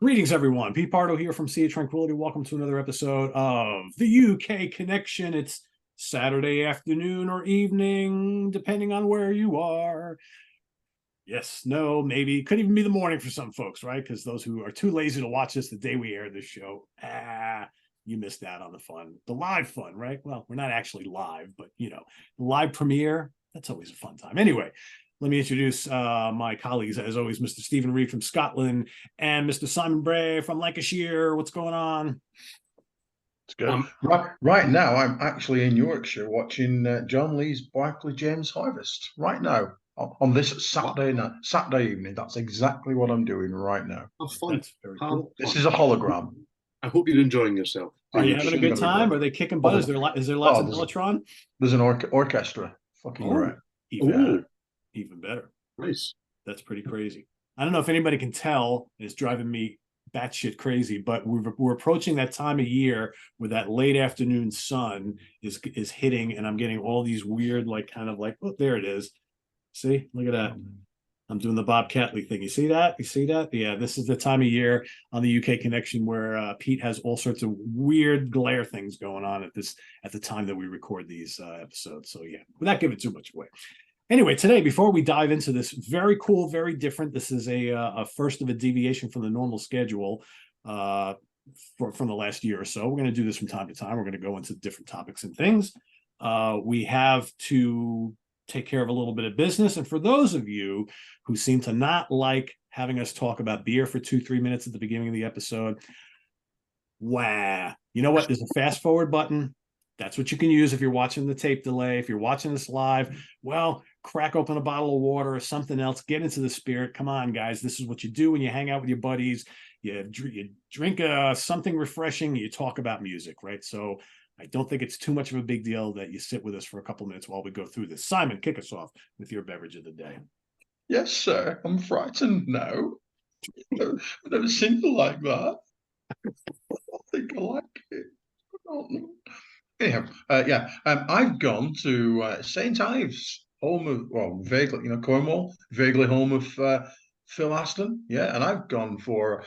Greetings, everyone. Pete Pardo here from Sea of Tranquility. Welcome to another episode of the UK Connection. It's Saturday afternoon or evening, depending on where you are. Yes, no, maybe. Could even be the morning for some folks, right? Because those who are too lazy to watch this the day we air this show, you missed out on the fun, the live fun, right? Well, we're not actually live, but, the live premiere, that's always a fun time. Anyway, let me introduce my colleagues, as always, Mr. Steven Reid from Scotland and Mr. Simon Bray from Lancashire. What's going on? It's good. Right now, I'm actually in Yorkshire watching John Lee's Barclay James Harvest. Right now, on this Saturday evening, that's exactly what I'm doing right now. Have fun. That's very cool. This is a hologram. I hope you're enjoying yourself. Are you having a good time? Are they kicking butt? Is there lots of Mellotron? There's an orchestra. Fucking right. Even better. Nice. That's pretty crazy. I don't know if anybody can tell, it's driving me batshit crazy, but we're approaching that time of year where that late afternoon sun is hitting, and I'm getting all these weird, oh, there it is. See, look at that. I'm doing the Bob Catley thing. You see that? Yeah, this is the time of year on the UK Connection where Pete has all sorts of weird glare things going on at the time that we record these episodes. So yeah, without giving too much away. Anyway, today, before we dive into this very cool, very different, this is a first of a deviation from the normal schedule from the last year or so. We're going to do this from time to time. We're going to go into different topics and things. We have to take care of a little bit of business. And for those of you who seem to not like having us talk about beer for 2-3 minutes at the beginning of the episode, wow. You know what? There's a fast forward button. That's what you can use if you're watching the tape delay. If you're watching this live, well, crack open a bottle of water or something else. Get into the spirit. Come on, guys. This is what you do when you hang out with your buddies. You drink something refreshing. You talk about music, right? So I don't think it's too much of a big deal that you sit with us for a couple minutes while we go through this. Simon, kick us off with your beverage of the day. Yes, sir. I'm frightened now. I've never seen it like that. I think I like it. I don't know. Anyhow, I've gone to St. Ives, home of, vaguely, Cornwall, vaguely home of Phil Aston. Yeah, and I've gone for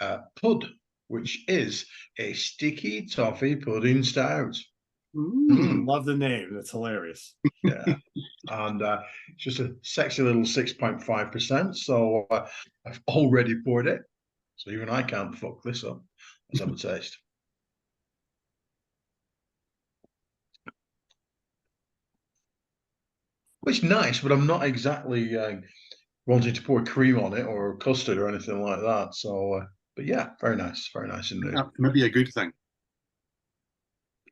Pud, which is a sticky toffee pudding stout. Love the name. That's hilarious. Yeah, and it's just a sexy little 6.5%. So I've already poured it. So even I can't fuck this up. Let's have a taste. It's nice, but I'm not exactly wanting to pour cream on it or custard or anything like that. So, but yeah, very nice indeed. That may be a good thing.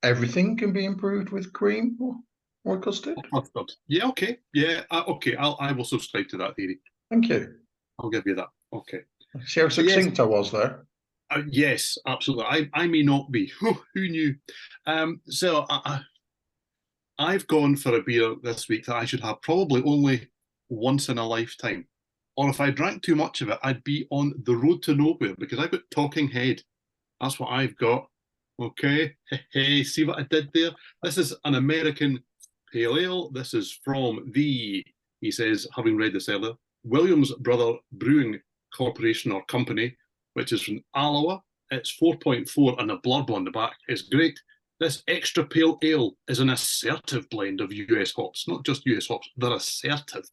Everything can be improved with cream or custard. Custard. Yeah. Okay. Yeah. Okay. I will subscribe to that theory. Thank you. I'll give you that. Okay. See how succinct I was there. Yes, absolutely. I may not be. Who knew? So I've gone for a beer this week that I should have probably only once in a lifetime. Or if I drank too much of it, I'd be on the road to nowhere because I've got talking head. That's what I've got. Okay. Hey, see what I did there? This is an American pale ale. This is from he says, having read this earlier, Williams Brother Brewing Corporation or Company, which is from Alloa. It's 4.4 and the blurb on the back is great. This extra pale ale is an assertive blend of US hops, not just US hops, they're assertive.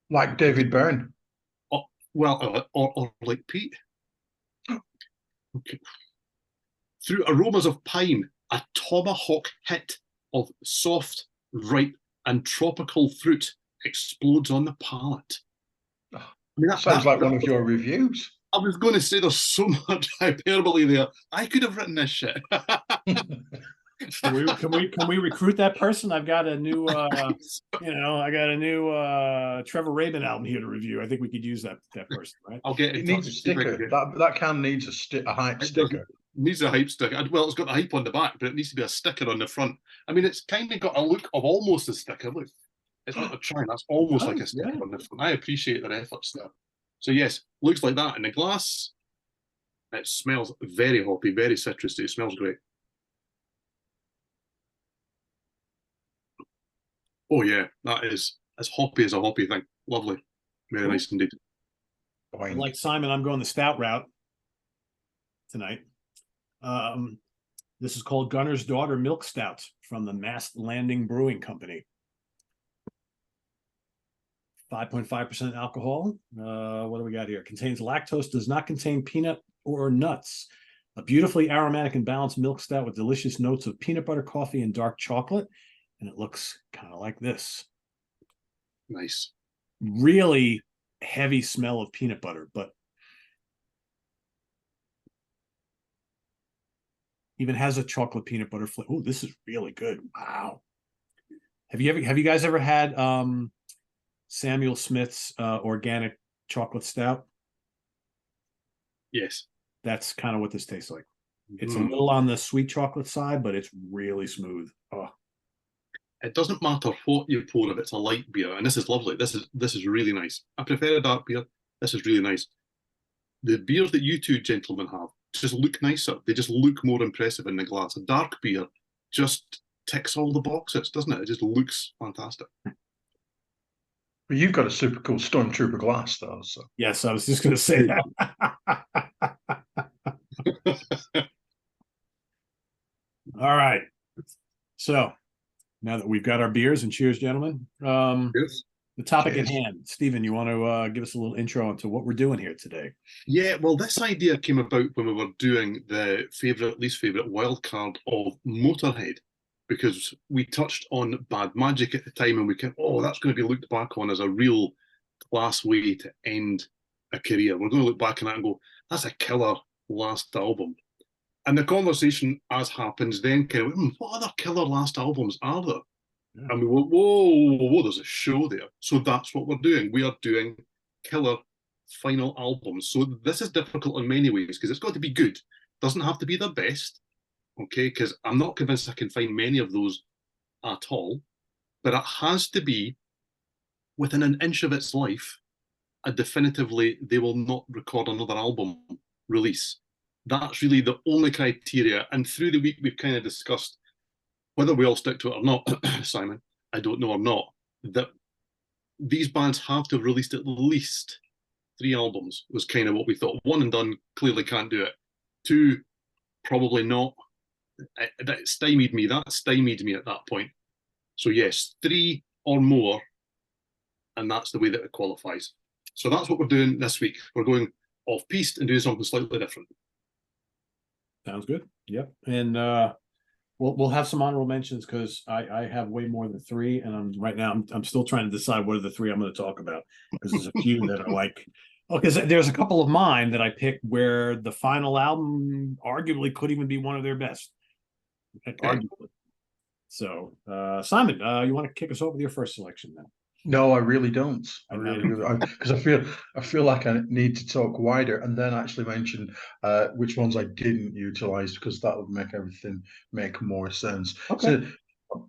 Like David Byrne. Or like Pete. Okay. Through aromas of pine, a tomahawk hit of soft, ripe, and tropical fruit explodes on the palate. I mean, that sounds like one of your reviews. I was going to say there's so much hyperbole there. I could have written this shit. Can we recruit that person? I've got a new Trevor Rabin album here to review. I think we could use that person, right? I'll get it. It needs a sticker. That can needs a hype sticker. It needs a hype sticker. Well, it's got the hype on the back, but it needs to be a sticker on the front. I mean, it's kind of got a look of almost a sticker. Look, it's not a try. That's almost like a sticker on the front. I appreciate their efforts there. So yes, looks like that in the glass. It smells very hoppy, very citrusy. It smells great. Oh yeah, that is as hoppy as a hoppy thing. Lovely. Very nice indeed. Like Simon, I'm going the stout route. tonight. This is called Gunner's Daughter Milk Stout from the Mast Landing Brewing Company. 5.5% alcohol. What do we got here? Contains lactose, does not contain peanut or nuts. A beautifully aromatic and balanced milk stout with delicious notes of peanut butter, coffee, and dark chocolate. And it looks kind of like this. Nice. Really heavy smell of peanut butter, but even has a chocolate peanut butter flavor. Oh, this is really good. Wow. Have you guys ever had Samuel Smith's organic chocolate stout? Yes. That's kind of what this tastes like. It's a little on the sweet chocolate side, but it's really smooth. Oh. It doesn't matter what you pour if it's a light beer, and this is lovely. This is really nice. I prefer a dark beer. This is really nice. The beers that you two gentlemen have just look nicer. They just look more impressive in the glass. A dark beer just ticks all the boxes, doesn't it? It just looks fantastic. But you've got a super cool Stormtrooper glass, though. So Yes, I was just going to say that. All right. So now that we've got our beers, and cheers, gentlemen. Yes. The topic Cheers. at hand. Stephen, you want to give us a little intro into what we're doing here today? Yeah, well, this idea came about when we were doing the favourite, least favourite wild card of Motorhead, because we touched on Bad Magic at the time, and we can, that's going to be looked back on as a real class way to end a career. We're going to look back on that and go, that's a killer last album. And the conversation, as happens, then kind of, what other killer last albums are there? Yeah. And we went, whoa, there's a show there. So that's what we're doing. We are doing killer final albums. So this is difficult in many ways because it's got to be good. Doesn't have to be the best, okay? Because I'm not convinced I can find many of those at all. But it has to be within an inch of its life, definitively they will not record another album release. That's really the only criteria. And through the week, we've kind of discussed whether we all stick to it or not, Simon, I don't know or not, that these bands have to have released at least 3 albums was kind of what we thought. 1 and done, clearly can't do it. 2, probably not. That stymied me. That stymied me at that point. So yes, 3 or more, and that's the way that it qualifies. So that's what we're doing this week. We're going off-piste and doing something slightly different. Sounds good. Yep. And we'll have some honorable mentions because I have way more than 3, and I'm still trying to decide what are the 3 I'm going to talk about, because there's a few that are like, because there's a couple of mine that I picked where the final album arguably could even be one of their best. Okay. Arguably. So Simon, you want to kick us off with your first selection then? No, I really don't. I really, because I feel like I need to talk wider and then actually mention which ones I didn't utilize, because that would make everything make more sense. Okay. So,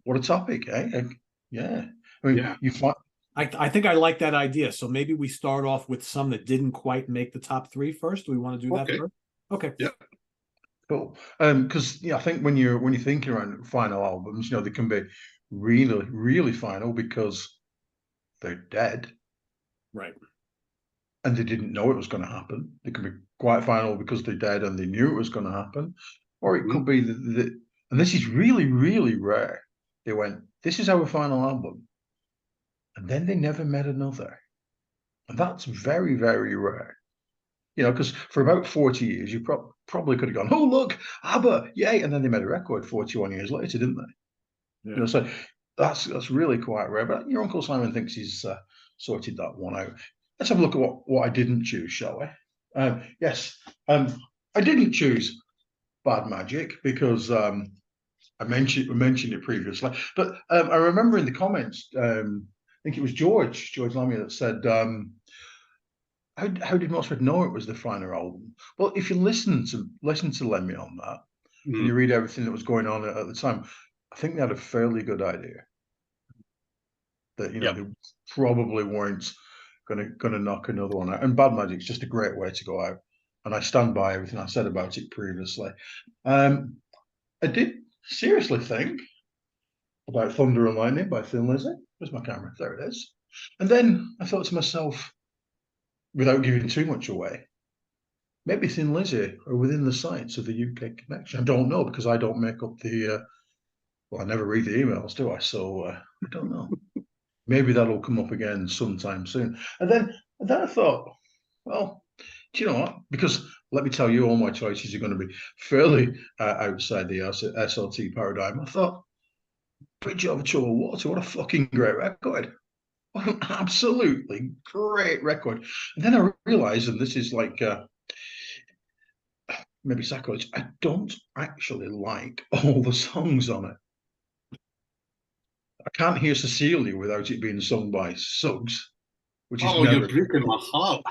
what a topic, eh? Yeah. I mean, yeah. you find. I think I like that idea. So maybe we start off with some that didn't quite make the top 3 first. Do we want to do that first? Okay. Yeah. Cool. Because I think when you're thinking around final albums, they can be really, really final because they're dead, right? And they didn't know it was going to happen. They can be quite final because they're dead and they knew it was going to happen, or it could be that, and this is really, really rare. They went, "This is our final album," and then they never made another, and that's very, very rare. Because for about 40 years, you probably could have gone, "Oh, look, ABBA, yay!" And then they made a record 41 years later, didn't they? Yeah. So that's really quite rare. But your Uncle Simon thinks he's sorted that one out. Let's have a look at what I didn't choose, shall we? Yes, I didn't choose Bad Magic because we mentioned it previously. But I remember in the comments, I think it was George Lamia that said, how did Motorhead know it was the final album? Well, if you listen to Lemmy on that, and you read everything that was going on at the time, I think they had a fairly good idea that they probably weren't gonna knock another one out. And Bad Magic's just a great way to go out, and I stand by everything I said about it previously. I did seriously think about Thunder and Lightning by Thin Lizzy. Where's my camera? There it is. And then I thought to myself, without giving too much away, maybe Thin Lizzy are within the sights of the UK connection. I don't know because I don't make up the. Well, I never read the emails, do I? So I don't know. Maybe that'll come up again sometime soon. And then I thought, well, do you know what? Because let me tell you, all my choices are going to be fairly outside the SLT paradigm. I thought, Bridge Over Troubled Water, what a fucking great record. What an absolutely great record. And then I realized, and this is like maybe sacrilege, I don't actually like all the songs on it. I can't hear Cecilia without it being sung by Suggs, which is Oh, you're never. breaking my heart.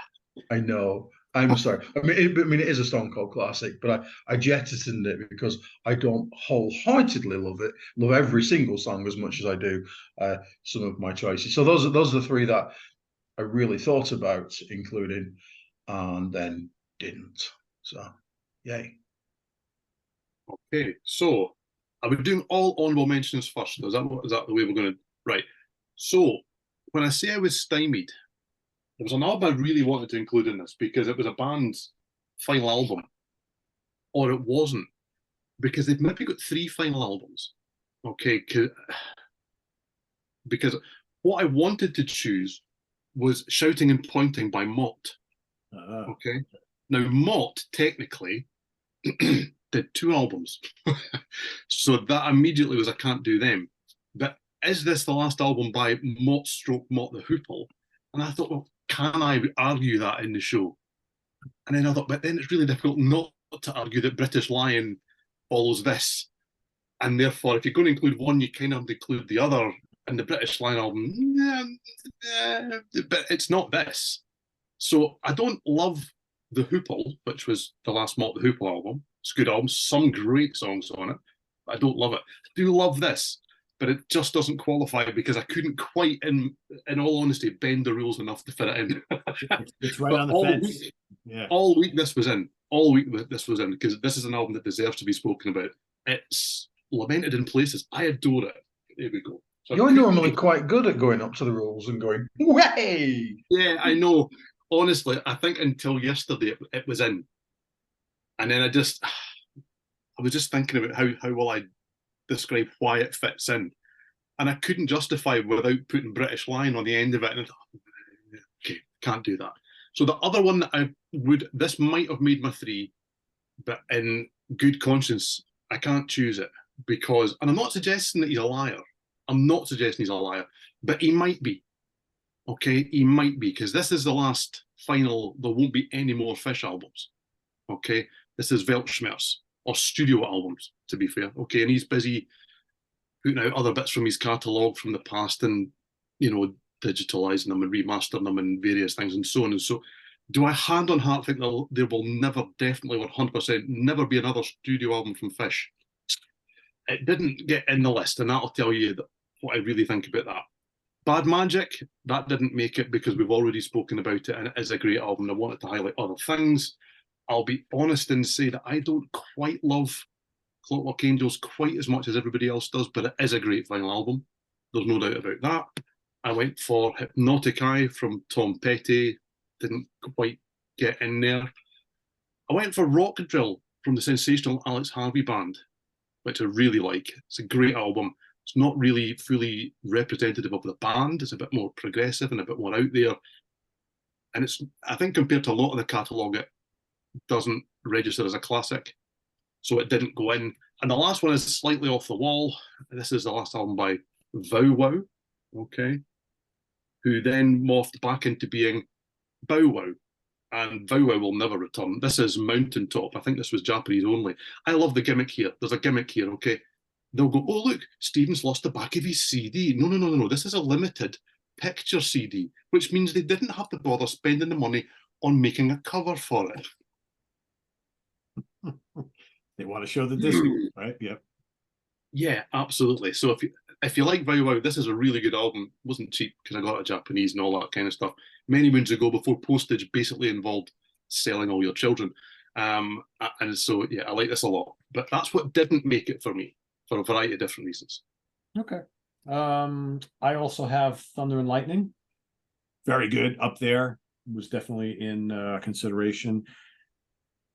I know. I'm sorry. I mean, it is a Stone Cold classic, but I jettisoned it because I don't wholeheartedly love it. Love every single song as much as I do some of my choices. So those are the three that I really thought about including, and then didn't. So, yay. Okay, so are we doing all honourable mentions first? Is that the way we're going to? Right. So when I say I was stymied, there was an album I really wanted to include in this because it was a band's final album, or it wasn't because they've maybe got three final albums. Okay, because what I wanted to choose was Shouting and Pointing by Mott. Okay, now Mott technically did two albums, so that immediately was I can't do them. But is this the last album by Mott Stroke Mott the Hoople? And I thought, well, can I argue that in the show? And then I thought, but then it's really difficult not to argue that British Lion follows this. And therefore, if you're going to include one, you kind of include the other. And the British Lion album, but it's not this. So I don't love The Hoople, which was the last Mott the Hoople album. It's a good album, some great songs on it. I don't love it. I do love this, but it just doesn't qualify because I couldn't quite, in all honesty, bend the rules enough to fit it in. It's right on the fence. Yeah. All week this was in. All week this was in because this is an album that deserves to be spoken about. It's lamented in places. I adore it. There we go. So You're normally quite good at going up to the rules and going, way! Yeah, I know. Honestly, I think until yesterday it was in. And then I was just thinking about how will I describe why it fits in. And I couldn't justify without putting British Lion on the end of it. And I thought, okay, can't do that. So the other one that this might have made my three, but in good conscience, I can't choose it because, and I'm not suggesting that he's a liar. I'm not suggesting he's a liar, but he might be. Okay, he might be because this is the last final. There won't be any more Fish albums. Okay, this is Weltschmerz or studio albums, to be fair. Okay, and he's busy putting out other bits from his catalogue from the past and, digitalising them and remastering them and various things and so on and so. Do I hand on heart think there will never, definitely 100%, never be another studio album from Fish? It didn't get in the list, and that'll tell you what I really think about that. Bad Magic, that didn't make it because we've already spoken about it and it is a great album. I wanted to highlight other things. I'll be honest and say that I don't quite love Clockwork Angels quite as much as everybody else does, but it is a great final album. There's no doubt about that. I went for Hypnotic Eye from Tom Petty. Didn't quite get in there. I went for Rock Drill from the sensational Alex Harvey Band, which I really like. It's a great album. It's not really fully representative of the band. It's a bit more progressive and a bit more out there. And it's, I think, compared to a lot of the catalogue, it doesn't register as a classic. So it didn't go in. And the last one is slightly off the wall. This is the last album by Vow Wow, okay, who then morphed back into being Bow Wow. And Vow Wow will never return. This is Mountaintop. I think this was Japanese only. I love the gimmick here. There's a gimmick here, okay? They'll go, oh, look, Steven's lost the back of his CD. No. This is a limited picture CD, which means they didn't have to bother spending the money on making a cover for it. They want to show the disc, right? Yep. Yeah, absolutely. So if you like Vow Wow, this is a really good album. It wasn't cheap because I got it Japanese and all that kind of stuff many moons ago before postage basically involved selling all your children. And so, yeah, I like this a lot. But that's what didn't make it for me for a variety of different reasons. Okay. I also have Thunder and Lightning. Very good up there. Was definitely in consideration.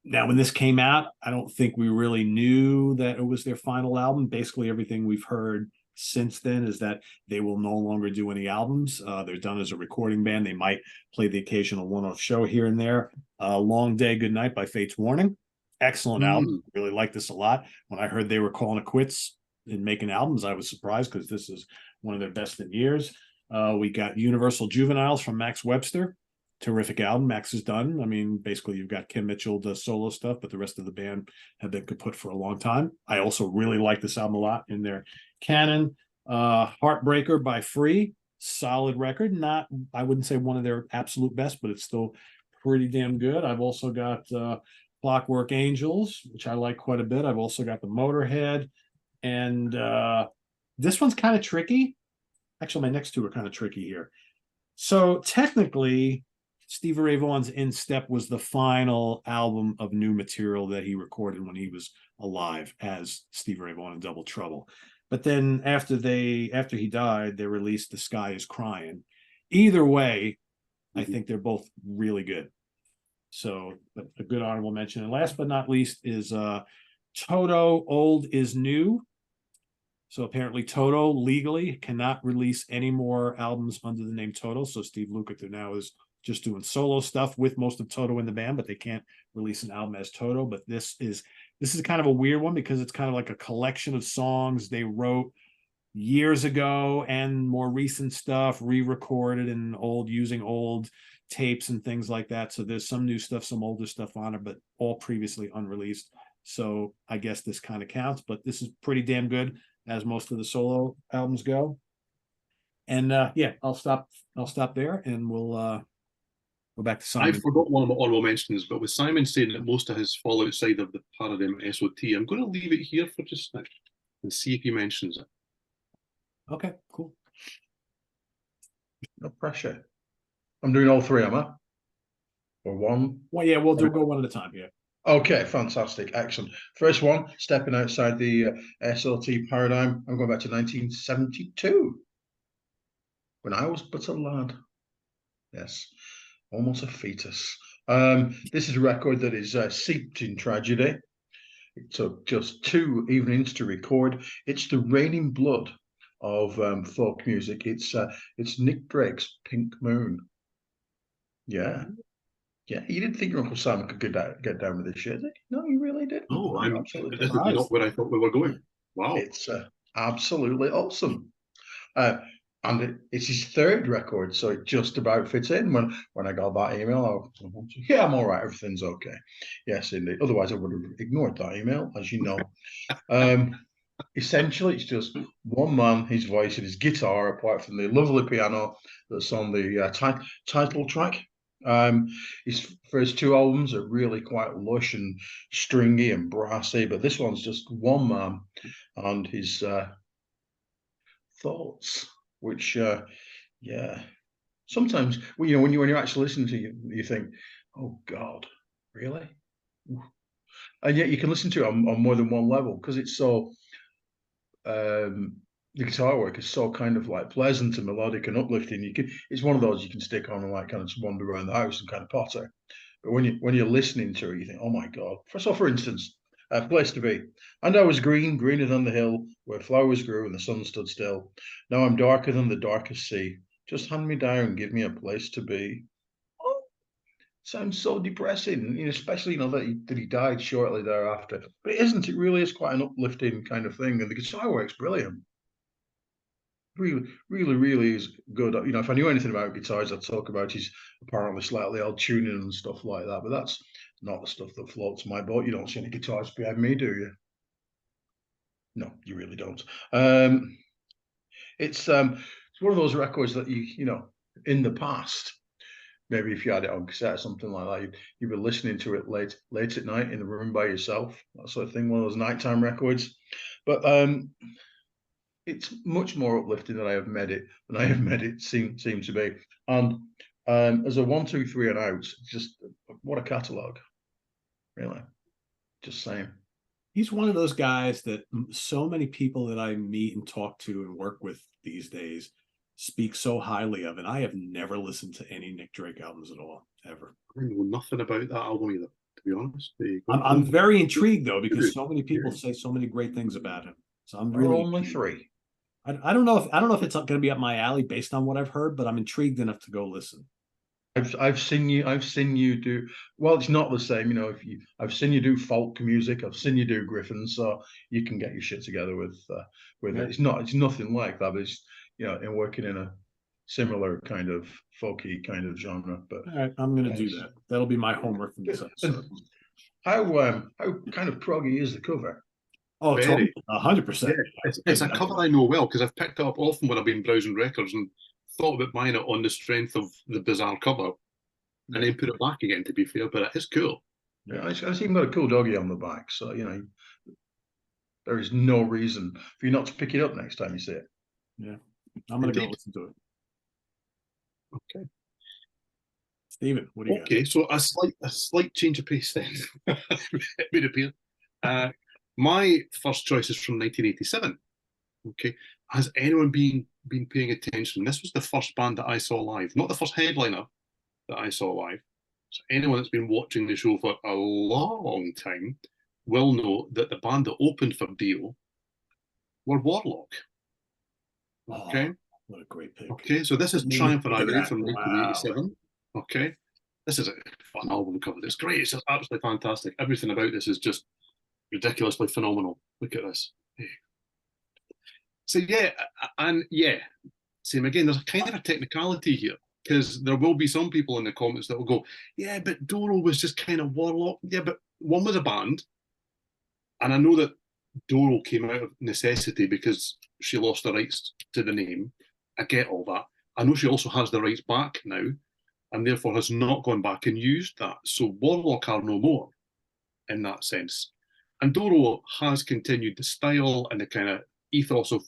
Now, when this came out, I don't think we really knew that it was their final album. Basically, everything we've heard since then is that they will no longer do any albums. They're done as a recording band. They might play the occasional one-off show here and there. Long Day, Good Night by Fates Warning. Excellent album. Really like this a lot. When I heard they were calling it quits in making albums, I was surprised because this is one of their best in years. We got Universal Juveniles from Max Webster. Terrific album. Max is done. I mean, basically, you've got Kim Mitchell does solo stuff, but the rest of the band have been kaput for a long time. I also really like this album a lot in their canon. Heartbreaker by Free, solid record. Not, I wouldn't say one of their absolute best, but it's still pretty damn good. I've also got Clockwork Angels, which I like quite a bit. I've also got the Motorhead, and this one's kind of tricky. Actually, my next two are kind of tricky here. So technically, Stevie Ray Vaughan's In Step was the final album of new material that he recorded when he was alive as Stevie Ray Vaughan in Double Trouble. But then after he died, they released The Sky Is Crying. Either way, I think they're both really good. So a good honorable mention. And last but not least is Toto, Old Is New. So apparently Toto legally cannot release any more albums under the name Toto. So Steve Lukather now is just doing solo stuff with most of Toto in the band, but they can't release an album as Toto. But this is kind of a weird one because it's kind of like a collection of songs they wrote years ago and more recent stuff re-recorded and using old tapes and things like that. So there's some new stuff, some older stuff on it, but all previously unreleased. So I guess this kind of counts, but this is pretty damn good as most of the solo albums go. And yeah, I'll stop there and we'll go back to Simon. I forgot one of my honorable mentions, but with Simon saying that most of his fall outside of the Paradigm SOT, I'm going to leave it here for just now and see if he mentions it. Okay, cool. No pressure. I'm doing all three, am I? Or one? Well, yeah, we'll go one at a time. Yeah. Okay, fantastic, excellent. First one, stepping outside the SOT paradigm. I'm going back to 1972, when I was but a lad. Yes, almost a fetus. This is a record that is seeped in tragedy. It took just 2 evenings to record. It's the Raining Blood of folk music. It's Nick Drake's Pink Moon. Yeah. Yeah, you didn't think your Uncle Simon could get down with this shit, did you? No, you really did. Oh, I'm absolutely this is not where I thought we were going. Wow. It's absolutely awesome. And it's his 3rd record, so it just about fits in. When I got that email, yeah, I'm all right, everything's okay. Yes, indeed. Otherwise, I would have ignored that email, as you know. Essentially, it's just one man, his voice and his guitar, apart from the lovely piano that's on the title track. His first 2 albums are really quite lush and stringy and brassy, but this one's just one man and his thoughts, which yeah, sometimes when you actually listen to you think, oh God, really? And yet you can listen to it on more than one level because it's so the guitar work is so kind of like pleasant and melodic and uplifting. It's one of those you can stick on and like kind of just wander around the house and kind of potter. But when you're listening to it, you think, oh my God. For instance, Place to Be. And I was greener than the hill where flowers grew and the sun stood still. Now I'm darker than the darkest sea. Just hand me down, give me a place to be. Oh, sounds so depressing, especially that he died shortly thereafter. But it isn't. It really is quite an uplifting kind of thing, and the guitar work's brilliant. Really, really, really is good. If I knew anything about guitars, I'd talk about his apparently slightly odd tuning and stuff like that. But that's not the stuff that floats my boat. You don't see any guitars behind me, do you? No, you really don't. It's one of those records that in the past, maybe if you had it on cassette or something like that, you were listening to it late at night in the room by yourself, that sort of thing. One of those nighttime records, but it's much more uplifting than I have made it seem to be. And as a 1, 2, 3 and out, just what a catalogue, really. Just saying. He's one of those guys that so many people that I meet and talk to and work with these days speak so highly of, and I have never listened to any Nick Drake albums at all, ever. I know nothing about that album either, to be honest. There you go. I'm very intrigued though, because so many people say so many great things about him. So I'm There are really only three. I don't know if it's going to be up my alley based on what I've heard, but I'm intrigued enough to go listen. I've seen you do well. It's not the same, you know. I've seen you do folk music. I've seen you do Griffin, so you can get your shit together with Yeah. it. It's nothing like that. But it's, you know, in working in a similar kind of folky kind of genre. But All right, I'm going to do that. That'll be my homework from this episode. how kind of proggy is the cover? Oh, Very. 100%. Yeah, it's a cover I know well because I've picked it up often when I've been browsing records and thought about buying it on the strength of the bizarre cover, and then put it back again. To be fair, but it is cool. Yeah, it's even got a cool doggy on the back, so you know there is no reason for you not to pick it up next time you see it. Yeah, I'm going to go listen to it. Okay. Steven, what do you got? Okay, so a slight change of pace then. It would appear. My first choice is from 1987. Okay, has anyone been paying attention? This was the first band that I saw live, not the first headliner that I saw live. So anyone that's been watching the show for a long time will know that the band that opened for Dio were Warlock. Okay. Oh, what a great pick. Okay, so this is Didn't even Triumph and think of Irony that. from Wow. 1987. Okay. This is a fun album cover. It's great. It's just absolutely fantastic. Everything about this is just ridiculously phenomenal. Look at this. So yeah, and yeah, same again. There's a kind of a technicality here because there will be some people in the comments that will go, "Yeah, but Doro was just kind of Warlock." Yeah, but one was a band, and I know that Doro came out of necessity because she lost the rights to the name. I get all that. I know she also has the rights back now, and therefore has not gone back and used that. So Warlock are no more in that sense. And Doro has continued the style and the kind of ethos of,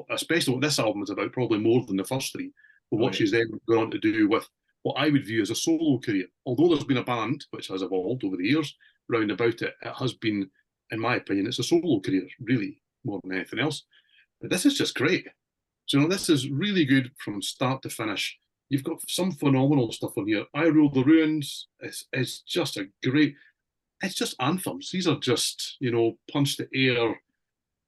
especially what this album is about, probably more than the first three, but what she's then gone on to do with what I would view as a solo career. Although there's been a band which has evolved over the years round about it, it has been, in my opinion, it's a solo career, really, more than anything else. But this is just great. So, you know, this is really good from start to finish. You've got some phenomenal stuff on here. I Rule the Ruins. It's just a great, it's just anthems. These are just, you know, punch the air.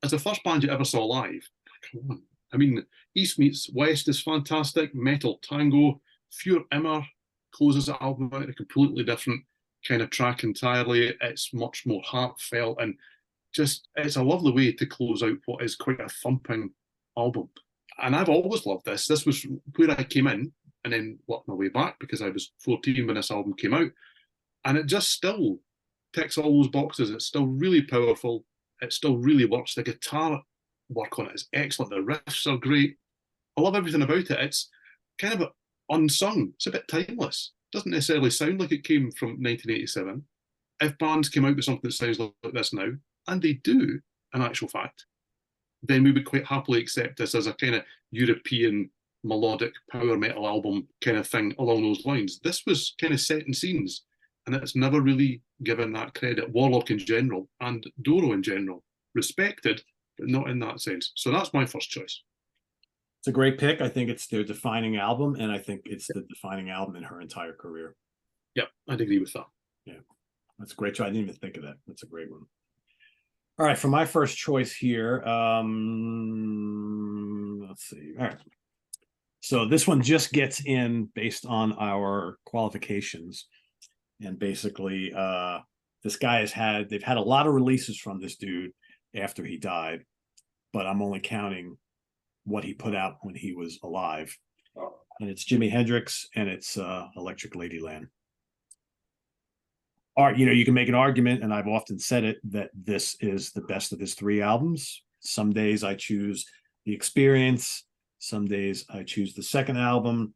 As the first band you ever saw live, come on. I mean, East Meets West is fantastic. Metal Tango, Für Immer closes the album out a completely different kind of track entirely. It's much more heartfelt and just, it's a lovely way to close out what is quite a thumping album. And I've always loved this. This was where I came in and then worked my way back because I was 14 when this album came out. And it just still ticks all those boxes. It's still really powerful. It still really works. The guitar work on it is excellent. The riffs are great. I love everything about it. It's kind of unsung. It's a bit timeless. It doesn't necessarily sound like it came from 1987. If bands came out with something that sounds like this now, and they do, in actual fact, then we would quite happily accept this as a kind of European melodic power metal album kind of thing along those lines. This was kind of setting scenes, and it's never really given that credit. Warlock in general and Doro in general, respected, but not in that sense. So that's my first choice. It's a great pick. I think it's their defining album, and I think it's the defining album in her entire career. Yep, I'd agree with that. Yeah, that's a great choice. I didn't even think of that. That's a great one. All right, for my first choice here, let's see. All right. So this one just gets in based on our qualifications. And basically, this guy they've had a lot of releases from this dude after he died, but I'm only counting what he put out when he was alive. And it's Jimi Hendrix and it's Electric Ladyland. You know, you can make an argument, and I've often said it, that this is the best of his three albums. Some days I choose The Experience. Some days I choose the second album.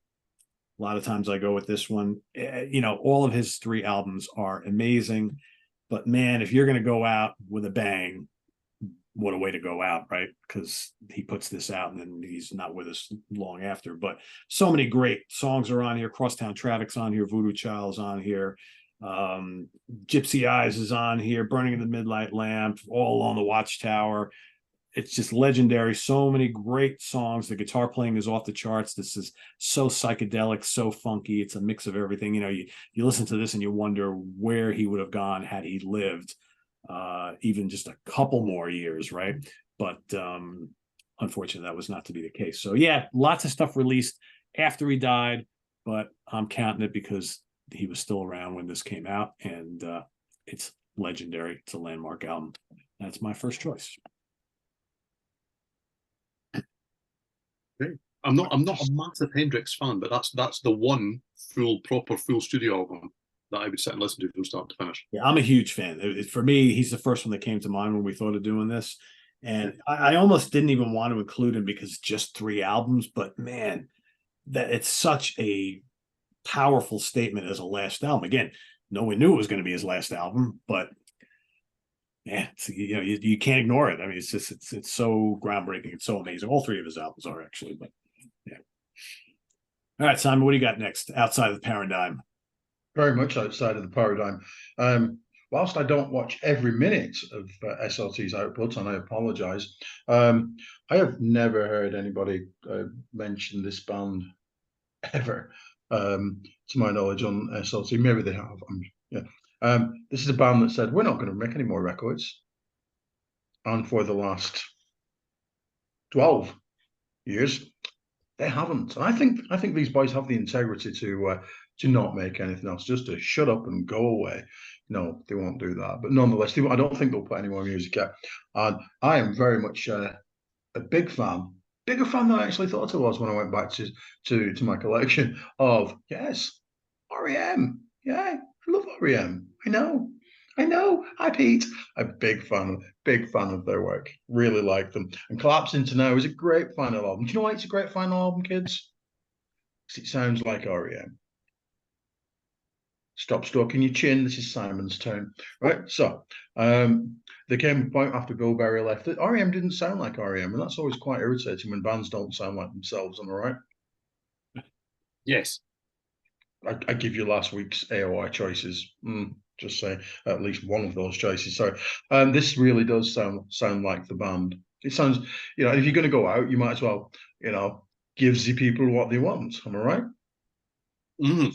A lot of times I go with this one. You know, all of his three albums are amazing. But man, if you're going to go out with a bang, what a way to go out, right? Because he puts this out and then he's not with us long after. But so many great songs are on here. Crosstown Traffic's on here. Voodoo Child's on here. Gypsy Eyes is on here. Burning in the Midnight Lamp. All Along the Watchtower. it's just legendary. So many great songs. The guitar playing is off the charts. This is so psychedelic, so funky. It's a mix of everything. You know, you listen to this and you wonder where he would have gone had he lived even just a couple more years, right? But unfortunately, that was not to be the case. So yeah, lots of stuff released after he died, but I'm counting it because he was still around when this came out, and it's legendary. It's a landmark album. That's my first choice. I'm not a massive Hendrix fan, but that's the one proper full studio album that I would sit and listen to from start to finish. Yeah, I'm a huge fan. For me, he's the first one that came to mind when we thought of doing this. And I almost didn't even want to include him because just 3 albums, but man, that it's such a powerful statement as a last album. Again, no one knew it was going to be his last album, but yeah, you know, you can't ignore it. I mean, it's so groundbreaking. It's so amazing. All 3 of his albums are actually, but yeah. All right, Simon, what do you got next outside of the paradigm? Very much outside of the paradigm. Whilst I don't watch every minute of SLT's output, and I apologise, I have never heard anybody mention this band ever, to my knowledge, on SLT. Maybe they have. This is a band that said, we're not going to make any more records. And for the last 12 years, they haven't. And I think these boys have the integrity to not make anything else, just to shut up and go away. No, they won't do that. But nonetheless, I don't think they'll put any more music out. And I am very much a big fan, bigger fan than I actually thought I was when I went back to my collection of, yes, REM. Yeah, I love REM. I know. Hi, Pete. I'm a big fan of their work. Really like them. And Collapse Into Now is a great final album. Do you know why it's a great final album, kids? Because it sounds like REM. Stop stroking your chin. This is Simon's turn. Right. So there came a point after Bill Berry left that REM didn't sound like REM, and that's always quite irritating when bands don't sound like themselves. Am I right? Yes. I give you last week's AOI choices. Just say at least one of those choices. So this really does sound like the band. It sounds, you know, if you're going to go out, you might as well, you know, give the people what they want. Am I right? So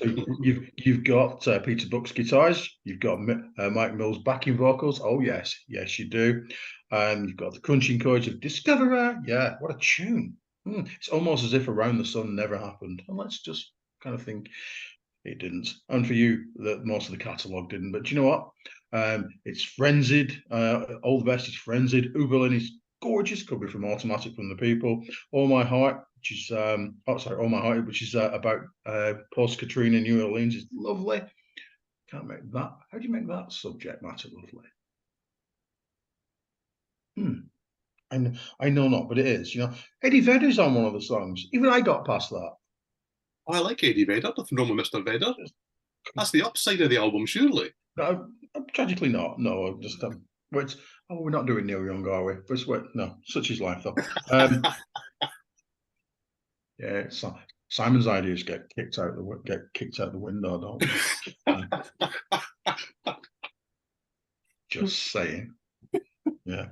you've got Peter Buck's guitars. You've got Mike Mills' backing vocals. Oh yes, you do. You've got the crunching chords of Discoverer. Yeah, what a tune! It's almost as if Around the Sun never happened. And let's just kind of think it didn't. And for you, that most of the catalogue didn't. But do you know what? It's Frenzied. All the Best is Frenzied. Ubelin is gorgeous. Could be from Automatic from the People. All My Heart, which is All My Heart, which is about post Katrina New Orleans, is lovely. Can't make that. How do you make that subject matter lovely? I know not, but it is. You know, Eddie Vedder's on one of the songs. Even I got past that. Oh, I like Eddie Vedder. Nothing wrong with Mr. Vedder. That's the upside of the album, surely. No, tragically not. No, I'm just we're not doing Neil Young, are we? But no, such is life, though. Yeah, Simon's ideas get kicked out the window, don't they? Just saying. Yeah.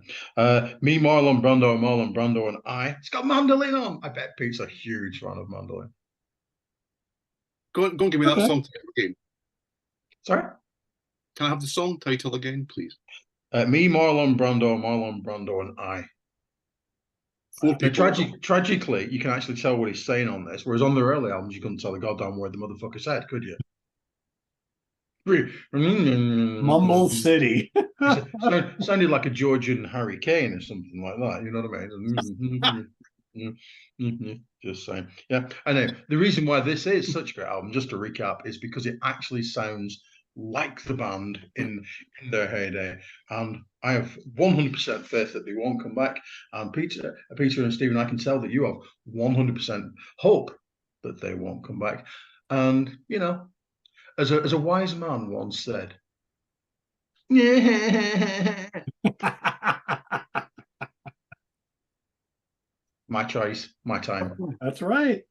Me, Marlon Brando, and I. It's got mandolin on. I bet Pete's a huge fan of mandolin. Go and give me that song title again. Sorry? Can I have the song title again, please? Me, Marlon Brando, and I. Tragically, you can actually tell what he's saying on this, whereas on the early albums, you couldn't tell the goddamn word the motherfucker said, could you? Mumble City. Sounded like a Georgian Harry Kane or something like that. You know what I mean? Just saying. Yeah, I know. The reason why this is such a great album, just to recap, is because it actually sounds like the band in their heyday, and I have 100% faith that they won't come back. And Peter and Stephen, I can tell that you have 100% hope that they won't come back. And you know, as a wise man once said, my choice, my time. That's right.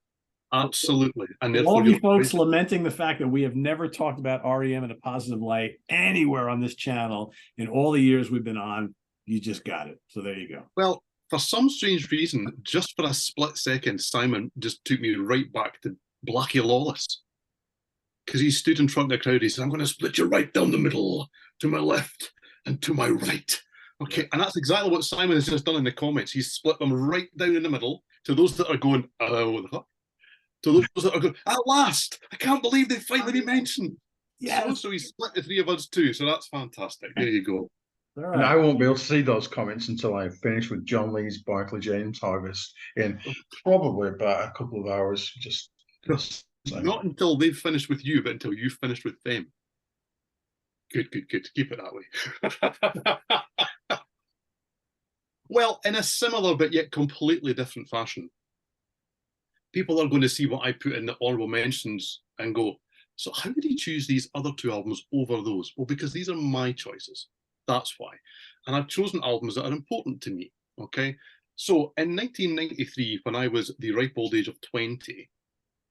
Absolutely. And all of you folks lamenting the fact that we have never talked about REM in a positive light anywhere on this channel in all the years we've been on, you just got it. So there you go. Well, for some strange reason, just for a split second, Simon just took me right back to Blackie Lawless. Because he stood in front of the crowd, he said, I'm going to split you right down the middle, to my left and to my right. Okay, and that's exactly what Simon has just done in the comments. He's split them right down in the middle to those that are going, what the fuck? To those that are going, at last, I can't believe they finally been mentioned. Yeah. So he split the three of us too. So that's fantastic. There you go. All right. And I won't be able to see those comments until I finish with John Lee's Barclay James Harvest in probably about a couple of hours. Just not until they've finished with you, but until you've finished with them. Good. Keep it that way. Well, in a similar but yet completely different fashion, people are going to see what I put in the honourable mentions and go, so how did he choose these other two albums over those? Well, because these are my choices. That's why. And I've chosen albums that are important to me, okay? So in 1993, when I was the ripe old age of 20,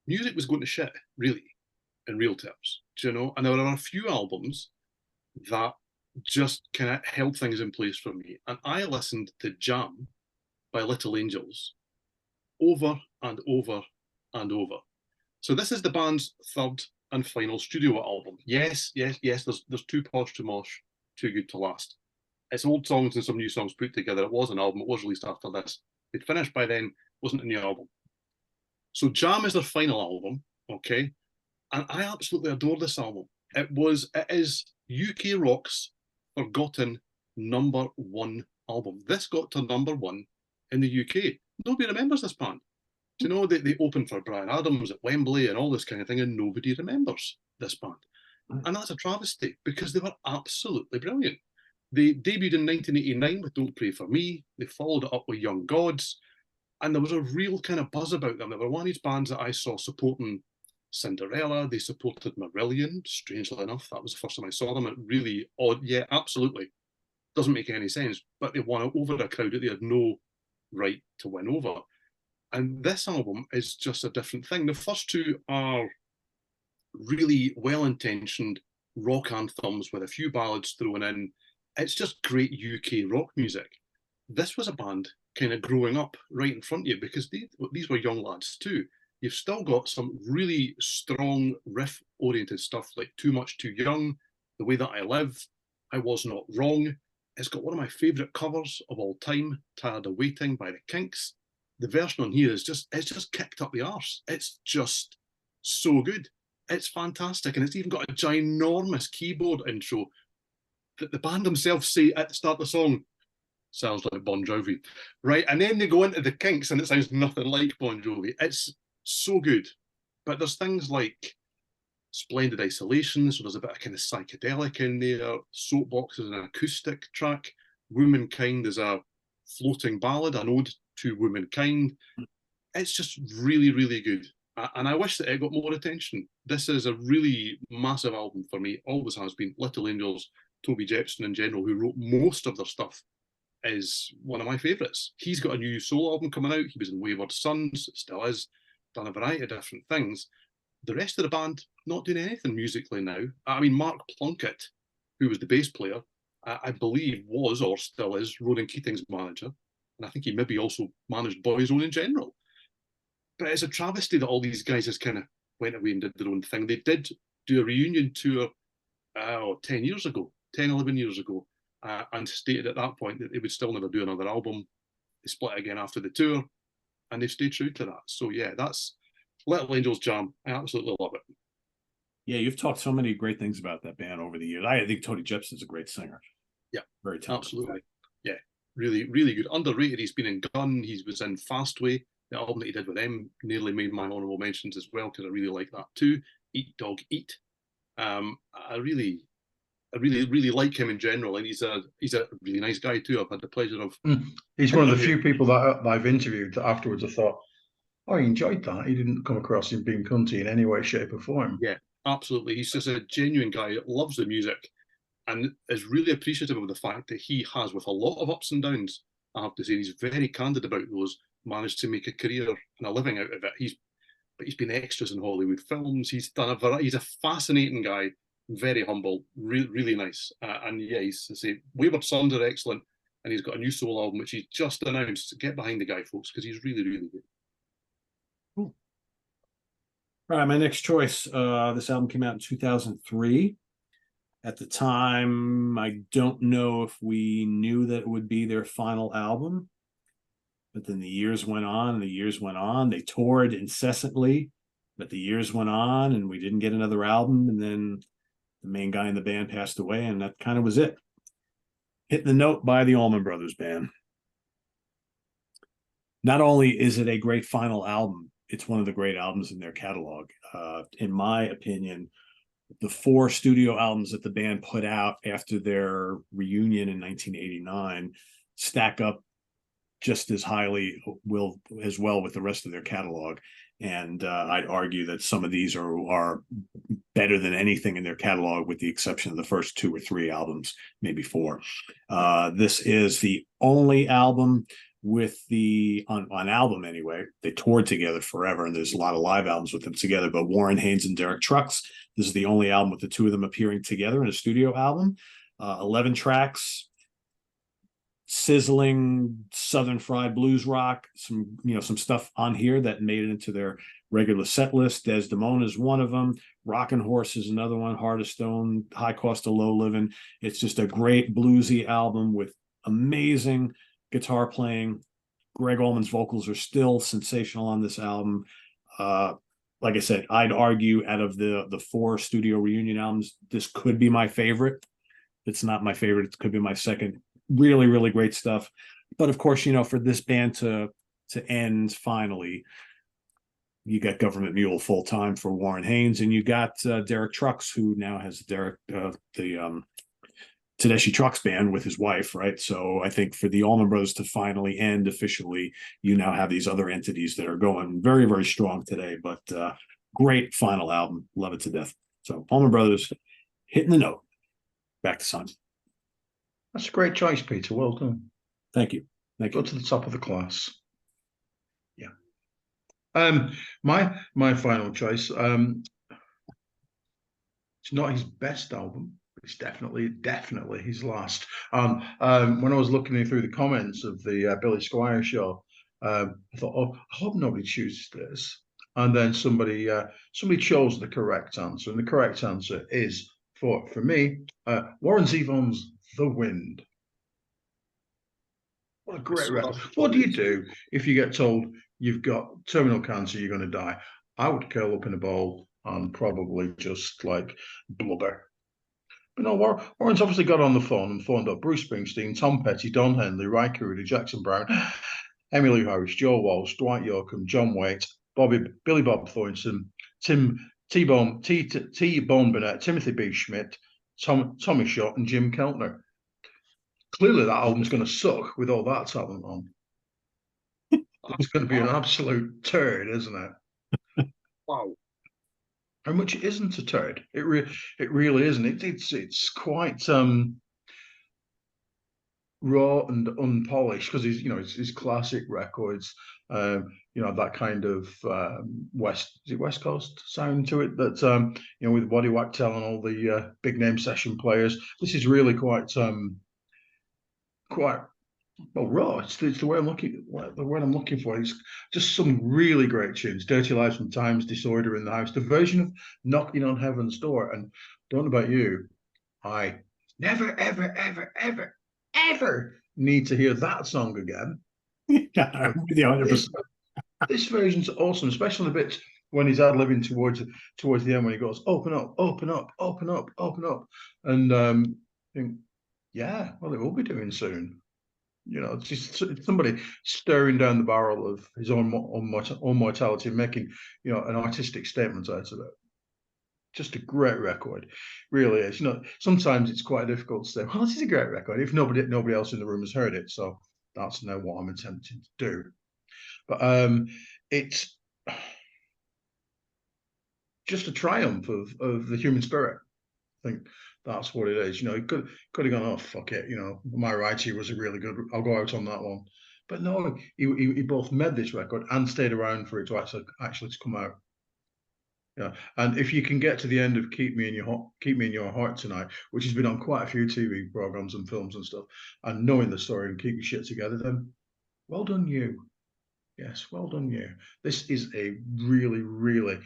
music was going to shit, really, in real terms, do you know? And there were a few albums that just kind of held things in place for me. And I listened to Jam by Little Angels over and over and over. So this is the band's third and final studio album. Yes, there's two Posh to Mosh, Too Good to Last. It's old songs and some new songs put together. It was an album. It was released after this. They'd finished by then. Wasn't a new album. So Jam is their final album, okay? And I absolutely adore this album. It is UK rock's forgotten #1 album. This got to #1 in the UK. Nobody remembers this band. Do you know they opened for Bryan Adams at Wembley and all this kind of thing, and nobody remembers this band. And that's a travesty because they were absolutely brilliant. They debuted in 1989 with Don't Pray For Me. They followed it up with Young Gods. And there was a real kind of buzz about them. They were one of these bands that I saw supporting Cinderella. They supported Marillion, strangely enough. That was the first time I saw them. It really odd. Yeah, absolutely. Doesn't make any sense. But they won over a crowd that they had no right to win over. And this album is just a different thing. The first two are really well-intentioned rock anthems with a few ballads thrown in. It's just great UK rock music. This was a band kind of growing up right in front of you because these were young lads too. You've still got some really strong riff-oriented stuff like Too Much Too Young, The Way That I Live, I Was Not Wrong. It's got one of my favourite covers of all time, Tired of Waiting by the Kinks. The version on here it's just kicked up the arse. It's just so good. It's fantastic. And it's even got a ginormous keyboard intro that the band themselves say at the start of the song, sounds like Bon Jovi, right? And then they go into the Kinks and it sounds nothing like Bon Jovi. It's so good. But there's things like Splendid Isolation, so there's a bit of kind of psychedelic in there. Soapbox is an acoustic track. Womankind is a floating ballad, an ode to womankind. It's just really, really good. And I wish that it got more attention. This is a really massive album for me, always has been. Little Angels, Toby Jepson in general, who wrote most of their stuff, is one of my favourites. He's got a new solo album coming out. He was in Wayward Sons, still is, done a variety of different things. The rest of the band, not doing anything musically now. I mean, Mark Plunkett, who was the bass player, I believe was, or still is, Ronan Keating's manager. And I think he maybe also managed Boyzone in general. But it's a travesty that all these guys just kind of went away and did their own thing. They did do a reunion tour 10 years ago, 10, 11 years ago, and stated at that point that they would still never do another album. They split again after the tour, and they've stayed true to that. So yeah, that's Little Angels Jam. I absolutely love it. Yeah, you've talked so many great things about that band over the years. I think Tony Jepson's a great singer. Yeah, very talented. Absolutely. Yeah, really, really good. Underrated. He's been in Gun. He was in Fastway. The album that he did with them nearly made my honourable mentions as well because I really like that too. Eat Dog Eat. I really like him in general, and he's a really nice guy too. I've had the pleasure of. He's one of the few people that I've interviewed that afterwards I thought, oh, I enjoyed that. He didn't come across him being cunty in any way, shape, or form. Yeah, absolutely. He's just a genuine guy that loves the music and is really appreciative of the fact that he has, with a lot of ups and downs, I have to say, he's very candid about those, managed to make a career and a living out of it. He's been extras in Hollywood films. He's done a variety. He's a fascinating guy, very humble, really nice. And yeah, he's to say, Wayward Sons are excellent. and he's got a new solo album which he's just announced. So get behind the guy, folks, because he's really, really good. Cool. All right, my next choice. This album came out in 2003. At the time, I don't know if we knew that it would be their final album, but then the years went on and the years went on. They toured incessantly, but the years went on and we didn't get another album. And then the main guy in the band passed away, and that kind of was it. Hitting the Note by the Allman Brothers Band. Not only is it a great final album, it's one of the great albums in their catalog. In my opinion, the 4 studio albums that the band put out after their reunion in 1989 stack up just as highly as well with the rest of their catalog. And I'd argue that some of these are better than anything in their catalog, with the exception of the first 2 or 3 albums, maybe 4. This is the only album with on album anyway. They toured together forever, and there's a lot of live albums with them together, but Warren Haynes and Derek Trucks, this is the only album with the 2 of them appearing together in a studio album. 11 tracks, sizzling Southern fried blues rock, some stuff on here that made it into their regular set list. Desdemona is one of them. Rockin' Horse is another one. Heart of Stone, High Cost of Low Living. It's just a great bluesy album with amazing guitar playing. Greg Allman's vocals are still sensational on this album. Like I said, I'd argue out of the 4 studio reunion albums, this could be my favorite. It's not my favorite. It could be my second. Really, really great stuff. But of course, for this band to end finally, you got Government Mule full time for Warren Haynes, and you got Derek Trucks, who now has the Tedeschi Trucks Band with his wife, right? So I think for the Allman Brothers to finally end officially, you now have these other entities that are going very, very strong today. But great final album. Love it to death. So Allman Brothers, Hitting the Note. Back to Simon. That's a great choice, Peter. Well done. Thank you. Thank you. Go to the top of the class. Yeah. My final choice. It's not his best album. It's definitely his last. When I was looking through the comments of the Billy Squire show, I thought, oh, I hope nobody chooses this. And then somebody chose the correct answer, and the correct answer is for me, Warren Zevon's The Wind. What a great record. What do you do if you get told you've got terminal cancer, you're going to die? I would curl up in a ball and probably just like blubber. But no, Warren's obviously got on the phone and phoned up Bruce Springsteen, Tom Petty, Don Henley, Ry Cooder, Jackson Brown, Emmylou Harris, Joe Walsh, Dwight Yoakam, John Waite, Billy Bob Thornton, T-Bone Burnett, Timothy B. Schmidt, Tommy Schott, and Jim Keltner. Clearly, that album's going to suck with all that talent on. It's going to be an absolute turd, isn't it? Wow. How much it isn't a turd. It really isn't. It's quite raw and unpolished, because his classic records, that kind of West Coast sound to it, that with Waddy Wachtel and all the big name session players. This is really quite well raw. It's the way I'm looking for. It's just some really great tunes. Dirty Lives from Times, Disorder in the House, the version of Knocking on Heaven's Door. And don't know about you, I never, ever, ever, ever, ever need to hear that song again. Yeah, I'm with you 100%. This version's awesome, especially the bits when he's ad-libbing towards the end, when he goes, open up, open up, open up, open up. And think, yeah, well, it will be doing soon. It's just somebody staring down the barrel of his own mortality and making, an artistic statement out of it. Just a great record, really is. Sometimes it's quite difficult to say, well, this is a great record if nobody else in the room has heard it. So that's now what I'm attempting to do. But it's just a triumph of the human spirit. I think that's what it is. He could have gone, oh, fuck it. My Righty was a really good, I'll go out on that one. But no, he both made this record and stayed around for it to actually to come out. Yeah, and if you can get to the end of Keep Me in Your Heart Tonight, which has been on quite a few TV programs and films and stuff, and knowing the story and keep your shit together, then well done you. Yes, well done you. This is a really, really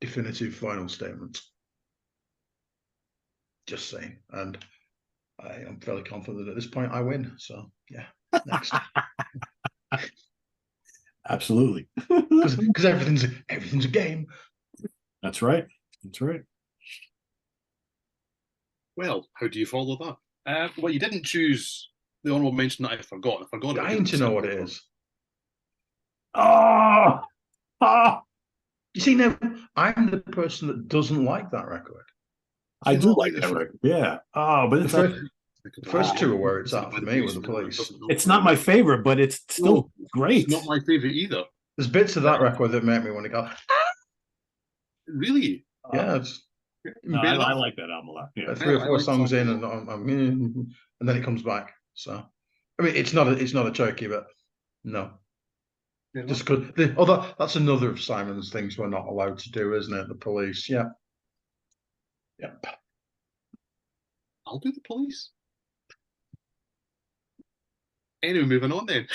definitive final statement. Just saying, and I am fairly confident at this point I win. So yeah, next. Absolutely. Because everything's a game. That's right. That's right. Well, how do you follow that? Well, you didn't choose the honourable mention that I forgot. I forgot it. Dying to know what it is. Oh, oh. You see, now I'm the person that doesn't like that record. I do like that record. Yeah. Oh, but it's the first two are where it's at for me with the Police. It's not my favorite, but it's still great. It's not my favorite either. There's bits of that record that make me want to go. Ah! Really? Yeah, it's. No, I like that album a lot. Yeah. 3 or 4 songs in, and then it comes back. So, I mean, it's not a turkey, but no. Yeah, just good. That's another of Simon's things we're not allowed to do, isn't it? The Police. Yeah. Yep. I'll do the Police. Anyway, moving on then.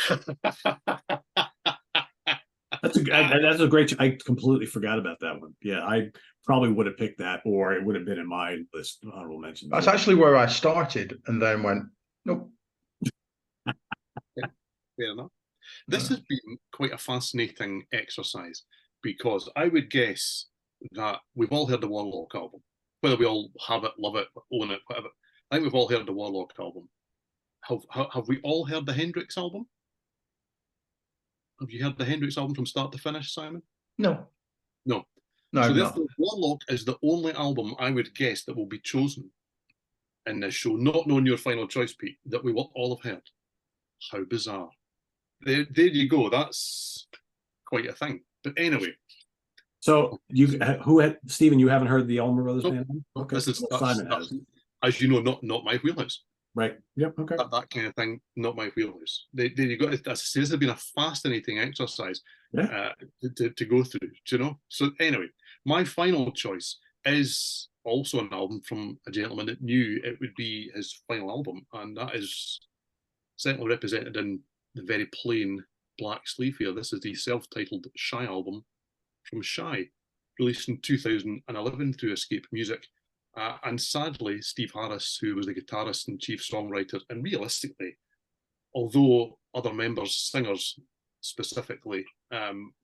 That's a great. I completely forgot about that one. Yeah, I probably would have picked that, or it would have been in my list of honorable mentions. That's actually where I started, and then went, nope. Fair enough. This has been quite a fascinating exercise, because I would guess that we've all heard the Warlock album. Whether we all have it, love it, own it, whatever. I think we've all heard the Warlock album. Have we all heard the Hendrix album? Have you heard the Hendrix album from start to finish, Simon? No. No. No, so therefore, Warlock is the only album I would guess that will be chosen in this show, not knowing your final choice, Pete, that we will all have heard. How bizarre. There you go. That's quite a thing. But anyway. So Stephen, you haven't heard the Allman Brothers Band? Okay. This is Simon has. As you know, not my wheelhouse. Right. Yep. Okay. That kind of thing, not my wheelhouse. There you go. This has been a fascinating exercise to go through. Do you know? So anyway, my final choice is also an album from a gentleman that knew it would be his final album, and that is certainly represented in the very plain black sleeve here. This is the self-titled Shy album from Shy, released in 2011 through Escape Music. And sadly, Steve Harris, who was the guitarist and chief songwriter, and realistically, although other members, singers specifically,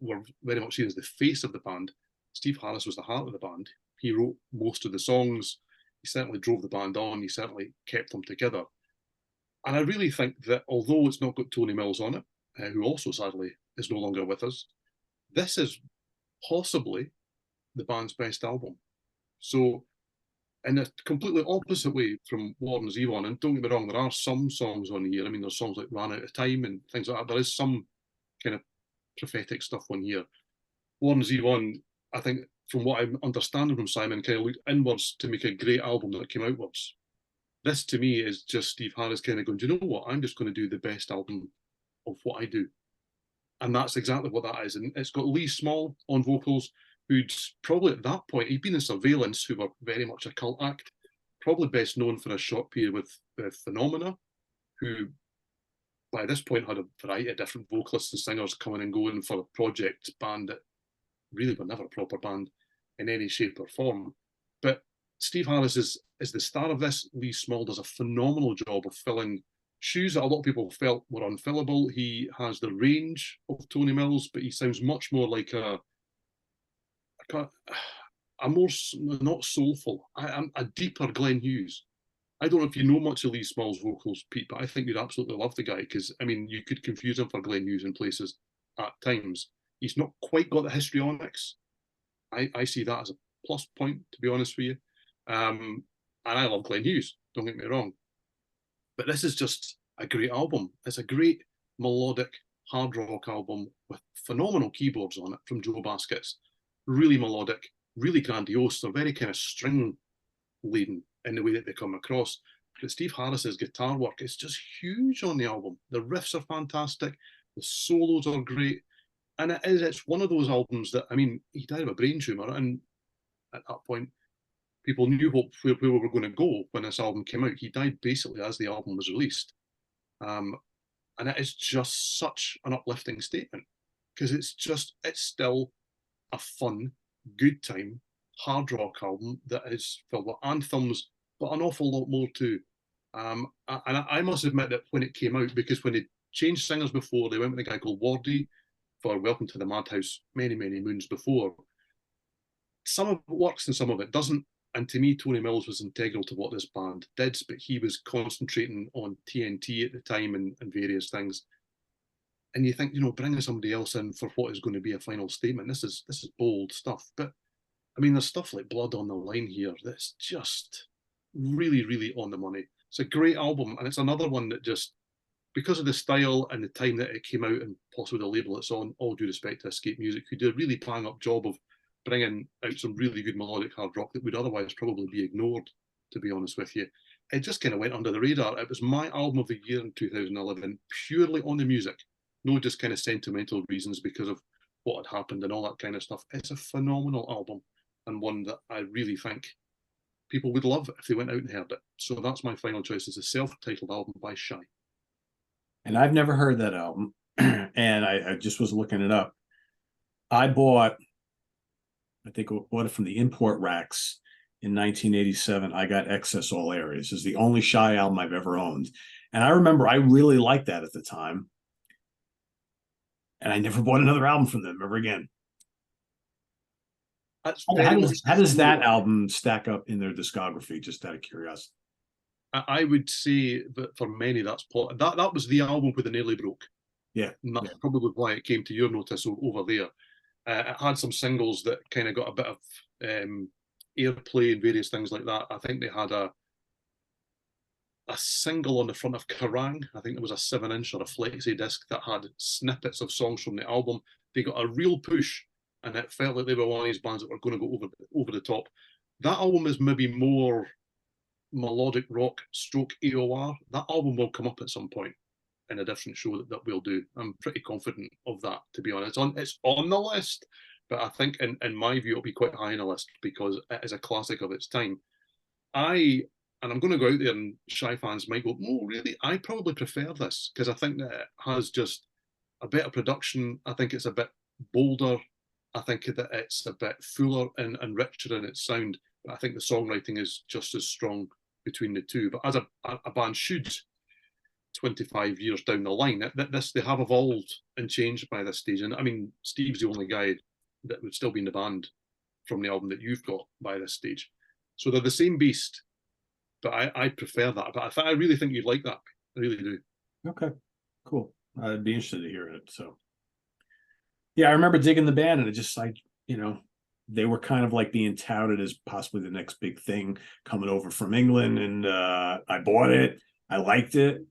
were very much seen as the face of the band, Steve Harris was the heart of the band. He wrote most of the songs. He certainly drove the band on. He certainly kept them together. And I really think that although it's not got Tony Mills on it, who also sadly is no longer with us, this is possibly the band's best album. So, in a completely opposite way from Warren's Eve on, and don't get me wrong, there are some songs on here. I mean, there's songs like Ran Out of Time and things like that. There is some kind of prophetic stuff on here. Warren's Eve on, I think, from what I'm understanding from Simon, kind of looked inwards to make a great album that came outwards. This, to me, is just Steve Harris kind of going, do you know what? I'm just going to do the best album of what I do. And that's exactly what that is. And it's got Lee Small on vocals, who'd probably at that point, he'd been in Surveillance, who were very much a cult act, probably best known for a short period with Phenomena, who by this point had a variety of different vocalists and singers coming and going for a project band that really were never a proper band in any shape or form. But Steve Harris is the star of this. Lee Small does a phenomenal job of filling shoes that a lot of people felt were unfillable. He has the range of Tony Mills, but he sounds much more like a more, not soulful, a deeper Glenn Hughes. I don't know if you know much of Lee Small's vocals, Pete, but I think you'd absolutely love the guy, because, I mean, you could confuse him for Glenn Hughes in places at times. He's not quite got the histrionics. I see that as a plus point, to be honest with you. And I love Glenn Hughes, don't get me wrong. But this is just a great album. It's a great melodic hard rock album with phenomenal keyboards on it from Joe Baskets. Really melodic, really grandiose. They're very kind of string laden in the way that they come across. But Steve Harris's guitar work is just huge on the album. The riffs are fantastic. The solos are great. And it's one of those albums that, I mean, he died of a brain tumor, and at that point, people knew where we were going to go when this album came out. He died basically as the album was released. And it is just such an uplifting statement, because it's still a fun, good time, hard rock album that is filled with anthems, but an awful lot more too. And I must admit that when it came out, because when they changed singers before, they went with a guy called Wardy for Welcome to the Madhouse many, many moons before. Some of it works and some of it doesn't. And to me, Tony Mills was integral to what this band did, but he was concentrating on TNT at the time and various things. And you think, bringing somebody else in for what is going to be a final statement, this is bold stuff. But I mean, there's stuff like Blood on the Line here that's just really, really on the money. It's a great album, and it's another one that just, because of the style and the time that it came out and possibly the label it's on, all due respect to Escape Music, who did a really bang up job of bringing out some really good melodic hard rock that would otherwise probably be ignored, to be honest with you. It just kind of went under the radar. It was my album of the year in 2011, purely on the music, no just kind of sentimental reasons because of what had happened and all that kind of stuff. It's a phenomenal album, and one that I really think people would love if they went out and heard it. So that's my final choice. It's a self-titled album by Shy. And I've never heard that album, and I just was looking it up. I think I bought it from the import racks in 1987. I got Excess All Areas. It's the only Shy album I've ever owned. And I remember I really liked that at the time. And I never bought another album from them ever again. How does that album stack up in their discography, just out of curiosity? I would say that for many, that was the album where they nearly broke. Yeah. And that's probably why it came to your notice over there. It had some singles that kind of got a bit of airplay and various things like that. I think they had a single on the front of Kerrang. I think it was a 7-inch or a flexi disc that had snippets of songs from the album. They got a real push, and it felt like they were one of these bands that were going to go over the top. That album is maybe more melodic rock stroke AOR. That album will come up at some point in a different show that we'll do. I'm pretty confident of that, to be honest. It's on the list, but I think in my view it'll be quite high on the list because it is a classic of its time. And I'm going to go out there, and Shy fans might go, "Oh, really?" I probably prefer this because I think that it has just a better production. I think it's a bit bolder. I think that it's a bit fuller and richer in its sound. But I think the songwriting is just as strong between the two. But as a band should, 25 years down the line, they have evolved and changed by this stage. And I mean, Steve's the only guy that would still be in the band from the album that you've got by this stage. So they're the same beast, but I prefer that. But I really think you'd like that. I really do. Okay, cool. I'd be interested to hear it. So, yeah, I remember digging the band, and it just they were kind of like being touted as possibly the next big thing coming over from England, and I bought it. I liked it.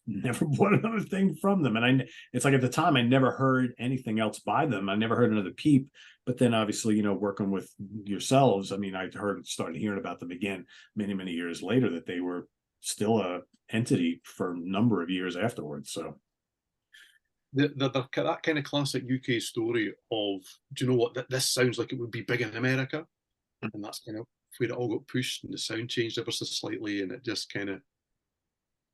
Never bought another thing from them, and it's like at the time I never heard anything else by them. I never heard another peep. But then obviously, working with yourselves, I mean, I started hearing about them again many, many years later, that they were still a entity for a number of years afterwards. So that kind of classic UK story of, do you know what, this sounds like it would be big in America, and that's kind of where it all got pushed, and the sound changed ever so slightly, and it just kind of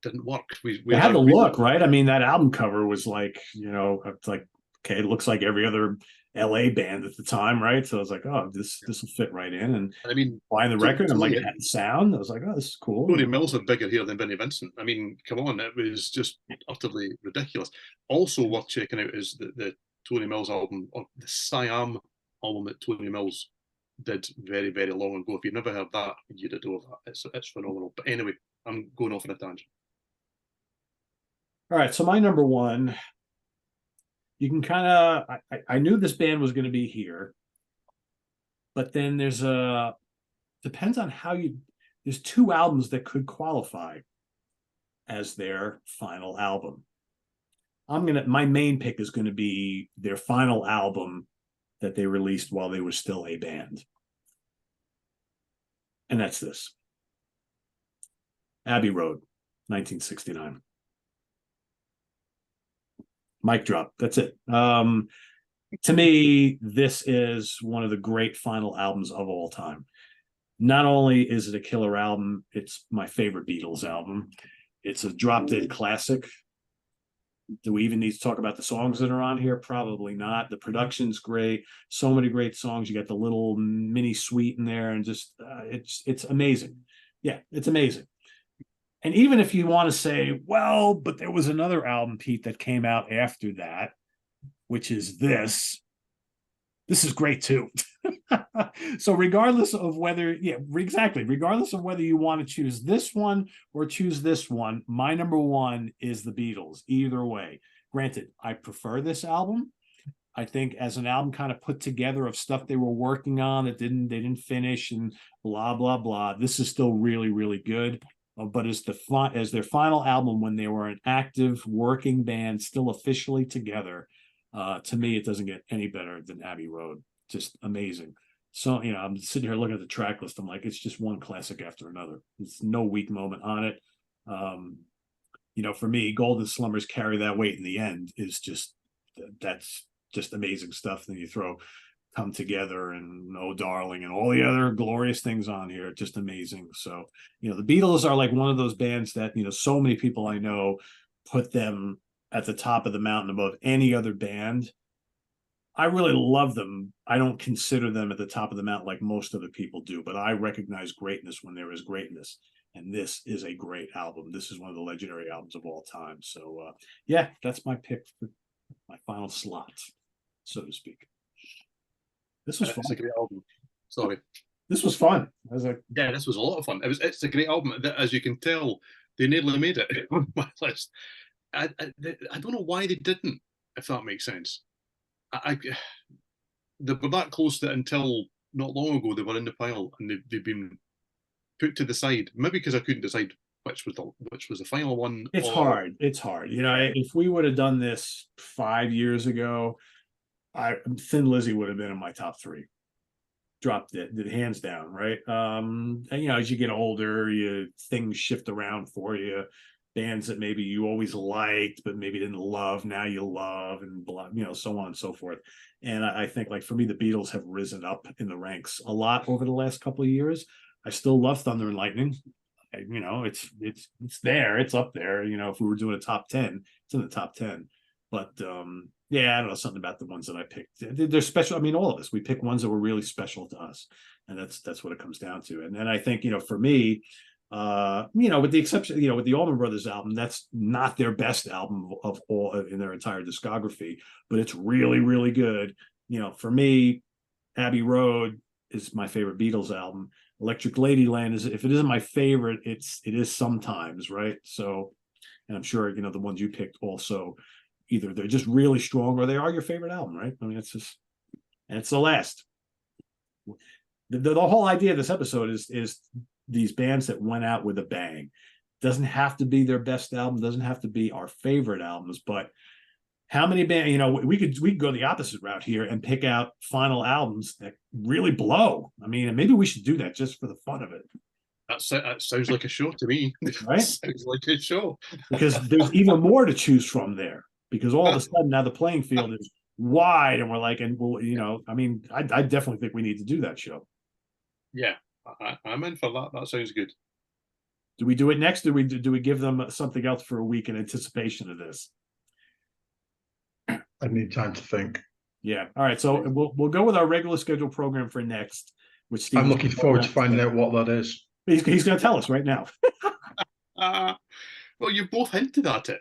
didn't work. We had the look, right? I mean, that album cover was like, it's like, okay, it looks like every other LA band at the time, right? So I was like, oh, this will fit right in. And I mean, buying the record, I'm like, it had sound. I was like, oh, this is cool. Tony Mills had bigger hair than Vinnie Vincent. I mean, come on, it was just utterly ridiculous. Also worth checking out is the Tony Mills album, or the Siam album that Tony Mills did very, very long ago. If you've never heard that, you'd adore that. It's phenomenal. But anyway, I'm going off on a tangent. All right, so my number one, you can kind of, I knew this band was going to be here, but then depends on how there's two albums that could qualify as their final album. My main pick is going to be their final album that they released while they were still a band. And that's this. Abbey Road, 1969. Mic drop. That's it. To me, this is one of the great final albums of all time. Not only is it a killer album, it's my favorite Beatles album. It's a drop dead classic. Do we even need to talk about the songs that are on here? Probably not. The production's great. So many great songs. You got the little mini suite in there, and just it's amazing. Yeah, it's amazing. And even if you want to say, well, but there was another album, Pete, that came out after that, which is this. This is great too. So regardless of whether, yeah, exactly, regardless of whether you want to choose this one or choose this one, my number one is the Beatles, either way. Granted, I prefer this album. I think as an album kind of put together of stuff they were working on that they didn't finish and blah, blah, blah. This is still really, really good. But as their final album, when they were an active working band, still officially together, to me, it doesn't get any better than Abbey Road. Just amazing. So, I'm sitting here looking at the track list. I'm like, it's just one classic after another. There's no weak moment on it. For me, Golden Slumbers Carry That Weight in the End is that's just amazing stuff. Then you throw Come Together and Oh Darling and all the other glorious things on here. Just amazing. So, the Beatles are like one of those bands that, so many people I know put them at the top of the mountain above any other band. I really love them. I don't consider them at the top of the mountain like most other people do, but I recognize greatness when there is greatness. And this is a great album. This is one of the legendary albums of all time. So, yeah, that's my pick for my final slot, so to speak. This was fun. It's a great album. Sorry. This was fun. I was like, yeah, this was a lot of fun. It's a great album. As you can tell, they nearly made it on my list. I don't know why they didn't, if that makes sense. They were that close that until not long ago they were in the pile, and they've been put to the side. Maybe because I couldn't decide which was the final one. It's hard. It's hard. If we would have done this 5 years ago, Thin Lizzy would have been in my top three. Dropped it, hands down, right? And as you get older, things shift around for you. Bands that maybe you always liked but maybe didn't love, now you love, and blah, so on and so forth. And I think, like, for me, the Beatles have risen up in the ranks a lot over the last couple of years. I still love Thunder and Lightning. It's there, it's up there. If we were doing a top 10, it's in the top 10. But yeah, I don't know, something about the ones that I picked. They're special. I mean, all of us, we pick ones that were really special to us, and that's what it comes down to. And then I think, for me, with the exception, with the Allman Brothers album, that's not their best album of all in their entire discography, but it's really, really good. For me, Abbey Road is my favorite Beatles album. Electric Ladyland is, if it isn't my favorite, it is sometimes, right? So, and I'm sure, the ones you picked also, either they're just really strong or they are your favorite album, right? I mean, it's the last. The whole idea of this episode is these bands that went out with a bang. Doesn't have to be their best album, doesn't have to be our favorite albums, but how many bands, we could go the opposite route here and pick out final albums that really blow. I mean, and maybe we should do that just for the fun of it. That sounds like a show to me. Right? Sounds like a show. Because there's even more to choose from there. Because all of a sudden now the playing field is wide, and we're like, and well, I mean, I definitely think we need to do that show. Yeah, I'm in for that. That sounds good. Do we do it next? Do we give them something else for a week in anticipation of this? I need time to think. Yeah. All right. So we'll go with our regular scheduled program for next. Which I'm looking forward to finding out what that is. He's going to tell us right now. Well, you've both hinted at it.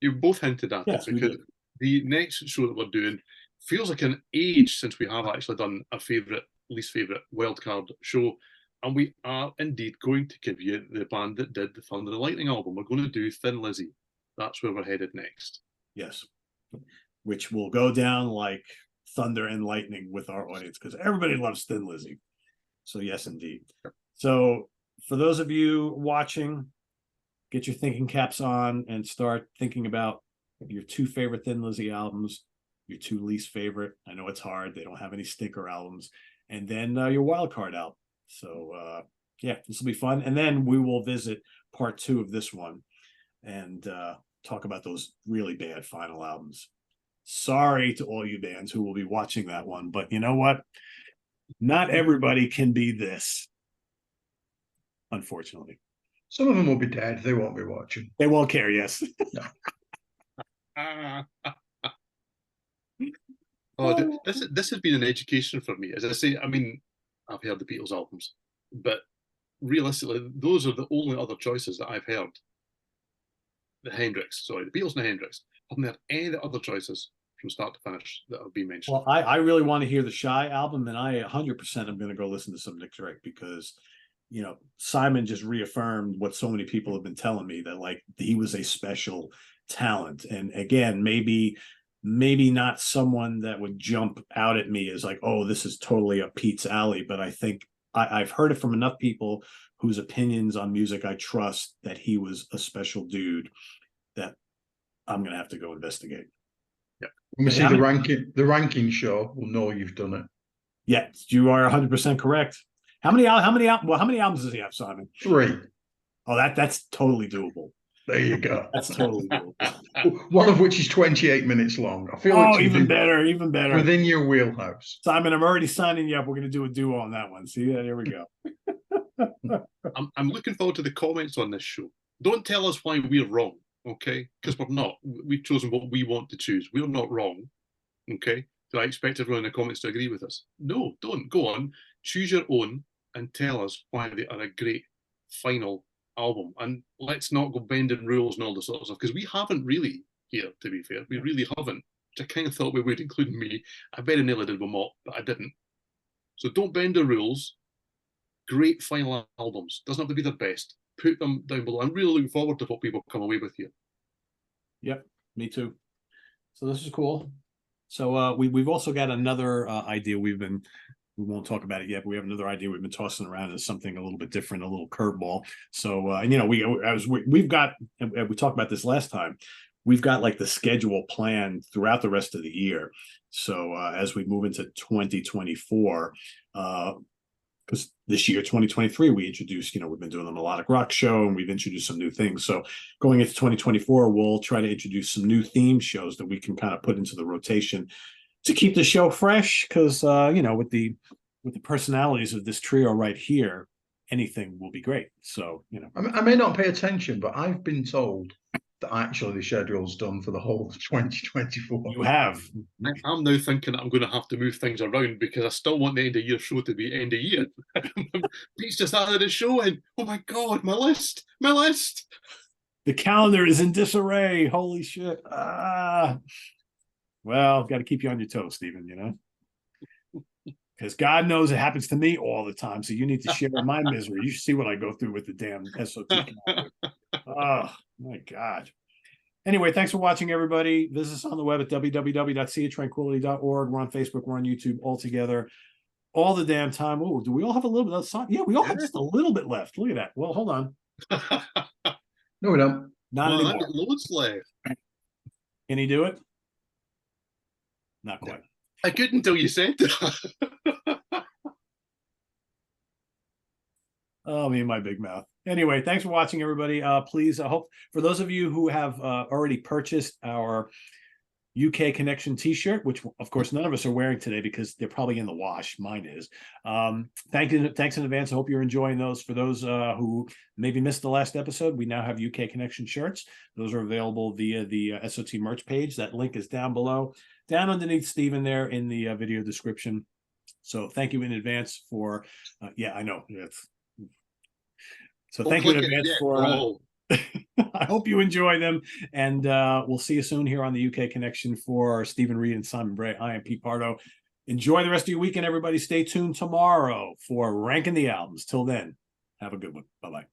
Yes, because the next show that we're doing feels like an age since we have actually done a least favorite wildcard show, and we are indeed going to give you the band that did the Thunder and Lightning album. We're going to do Thin Lizzy. That's where we're headed next. Yes, which will go down like thunder and lightning with our audience, because everybody loves Thin Lizzy. So yes, indeed. So for those of you watching, get your thinking caps on and start thinking about your two favorite Thin Lizzy albums, your two least favorite. I know it's hard. They don't have any stinker albums. And then your wild card album. So yeah, this will be fun. And then we will visit part 2 of this one and talk about those really bad final albums. Sorry to all you bands who will be watching that one, but you know what? Not everybody can be this, unfortunately. Some of them will be dead. They won't be watching. They won't care, yes. No. This has been an education for me. As I say, I mean, I've heard the Beatles albums, but realistically, those are the only other choices that I've heard. The Beatles and the Hendrix. I haven't heard any other choices from start to finish that have been mentioned. Well, I really want to hear the Shy album, and I 100% am going to go listen to some Nick Drake because, you know, Simon just reaffirmed what so many people have been telling me, that like he was a special talent. And again, maybe not someone that would jump out at me as like, oh, this is totally up Pete's alley. But I think I've heard it from enough people whose opinions on music I trust, that he was a special dude, that I'm going to have to go investigate. Yeah. When we see the ranking show, we'll know you've done it. Yeah, you are 100% correct. How many albums does he have, Simon? 3. Oh, that's totally doable. There you go. That's totally doable. One of which is 28 minutes long. I feel it's even better. Within your wheelhouse. Simon, I'm already signing you up. We're going to do a duo on that one. See, there we go. I'm looking forward to the comments on this show. Don't tell us why we're wrong, okay? Because we're not. We've chosen what we want to choose. We're not wrong, okay? Do I expect everyone in the comments to agree with us? No, don't. Go on. Choose your own and tell us why they are a great final album. And let's not go bending rules and all this sort of stuff, because we haven't really here, to be fair. We really haven't, which I kind of thought we would, including me. I very nearly did with Mott, but I didn't. So don't bend the rules. Great final albums. Doesn't have to be the best. Put them down below. I'm really looking forward to what people come away with here. Yep, me too. So this is cool. So we've also got another idea we won't talk about it yet, but we have another idea we've been tossing around as something a little bit different, a little curveball. So and you know, we talked about this last time. We've got like the schedule planned throughout the rest of the year. So as we move into 2024, because this year, 2023, we introduced, you know, we've been doing the Melodic Rock Show and we've introduced some new things. So going into 2024, we'll try to introduce some new theme shows that we can kind of put into the rotation to keep the show fresh. Because, you know, with the personalities of this trio right here, anything will be great. So, you know. I may not pay attention, but I've been told that actually the schedule's done for the whole of 2024. You have. I'm now thinking that I'm going to have to move things around because I still want the end of year show to be end of year. Pete's just added a show and oh my God, my list. The calendar is in disarray. Holy shit. Well, got to keep you on your toes, Steven, you know? Because God knows it happens to me all the time. So you need to share my misery. You should see what I go through with the damn SOT calendar. Oh, my God. Anyway, thanks for watching, everybody. Visit us on the web at www.seatranquility.org. We're on Facebook. We're on YouTube all together all the damn time. Oh, do we all have a little bit of time? Yeah, we all have just a little bit left. Look at that. Well, hold on. No, we don't. Not anymore. I've got loads left. Can he do it? Not quite. I couldn't until you said that. Oh, me and my big mouth. Anyway, thanks for watching, everybody. Please, I hope for those of you who have already purchased our UK Connection t-shirt, which of course none of us are wearing today because they're probably in the wash. Mine is. Thanks in advance. I hope you're enjoying those. For those who maybe missed the last episode, we now have UK Connection shirts. Those are available via the SOT merch page. That link is down below, down underneath Steven there in the video description. So thank you in advance for, yeah, I know. So thank you in advance for, I hope you enjoy them. And we'll see you soon here on the UK Connection for Steven Reid and Simon Bray. I am Pete Pardo. Enjoy the rest of your weekend, everybody. Stay tuned tomorrow for Ranking the Albums. Till then, have a good one. Bye-bye.